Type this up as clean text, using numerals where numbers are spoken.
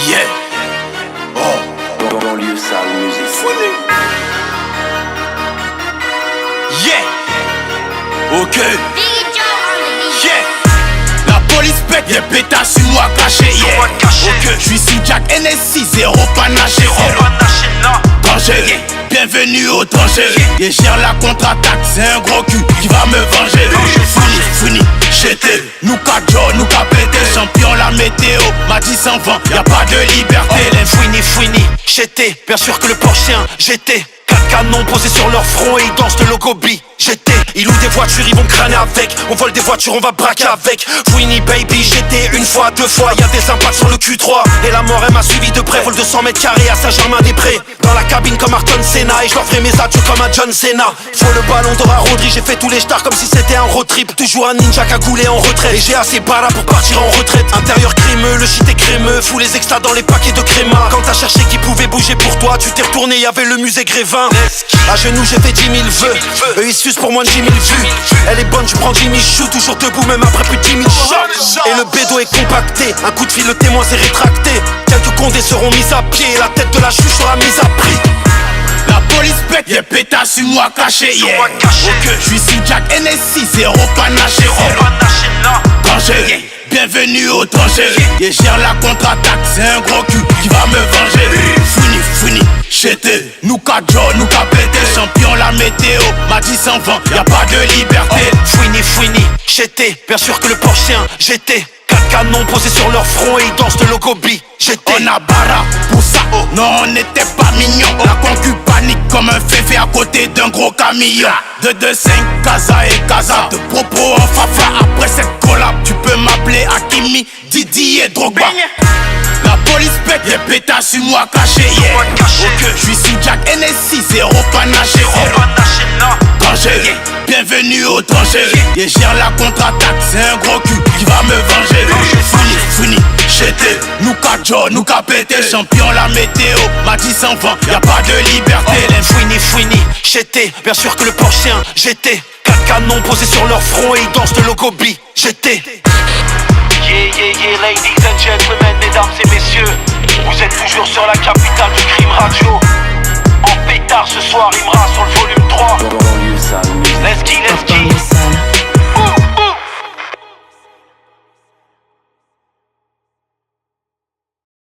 Yeah. Oh. Banlieue sale musique. Yeah. Ok. Yeah. La police pète des pétasses sur moi caché. Yeah. Ok. J'suis sous Jack NSI, zéro panaché. Danger. Bienvenue au danger. Et gère la contre-attaque, c'est un gros cul qui va me venger. Fini, j'étais. Nous quatre jours, nous qu'a pété. Champion la météo, m'a dit sans vent, y'a pas de liberté. Fouini, j'étais. Bien sûr que le Porschien, j'étais. 4 canons posés sur leur front et ils dansent de logobi. J'étais, ils louent des voitures, ils vont crâner avec. On vole des voitures, on va braquer avec. Fouini baby, j'étais une fois, deux fois. Y'a des impacts sur le Q3. Et la mort elle m'a suivi de près. Vol de 100 mètres carrés à Saint-Germain-des-Prés. Dans la cabine comme Ayrton Senna. Et je leur ferai mes adieux comme à John Cena. Faut le ballon d'or à Rodri. J'ai fait tous les stars comme si c'était un road trip. Toujours un ninja cagoulé en retraite. Et j'ai assez para pour partir en retraite. Intérieur crémeux, le shit est crémeux. Fous les extras dans les paquets de créma. Quand t'as cherché qui pouvait bouger pour toi, tu t'es retourné, y'avait le musée Grévin. À genoux j'ai fait 10 000 vœux. Eux ils sucent pour moins de 10 000 vues. Elle est bonne, je prends 10 000 choux. Toujours debout même après plus de 10 000 shots. Et le bédo est compacté. Un coup de fil, le témoin s'est rétracté. Quelques condés seront mis à pied. La tête de la chouche sera mise à prix. La police pète des pétasses sur moi caché. Yeah. Ok. J'suis sous Jack NSI, zéro panaché. Danger. Bienvenue au danger. Et gère la contre-attaque, c'est un gros cul qui va me venger. Fini, j'étais. Nous quatre jours, nous qu'a pété. Champion la météo, m'a dit sans vent, y'a pas de liberté. Fouini, j'étais. Bien sûr que le Porschien, j'étais. 4 canons posés sur leur front et ils dansent de logobi. J'étais. On a bara pour ça, oh. Non on n'était pas mignons. La concu panique comme un féfé à côté d'un gros camion. 2-2-5, Casa et Casa. De propos en fafa après cette collab. Tu peux m'appeler Hakimi, Didi et Drogba. La police pète des pétasses sur moi caché. Yeah. Ok. J'suis sous Jack NSI, zéro panaché. Danger. Bienvenue au danger. Et gère la contre-attaque, c'est un gros cul qui va me venger. Fini, j'étais. Nous quatre jours, nous qu'a pété. Champion la météo, m'a dit sans vent, y'a pas de liberté. Fouini, j'étais. Bien sûr que le Porschien, j'étais. 4 canons posés sur leur front et ils dansent de logobi. J'étais. Yeah, ladies and gentlemen, mesdames et messieurs. Vous êtes toujours sur la capitale du crime radio.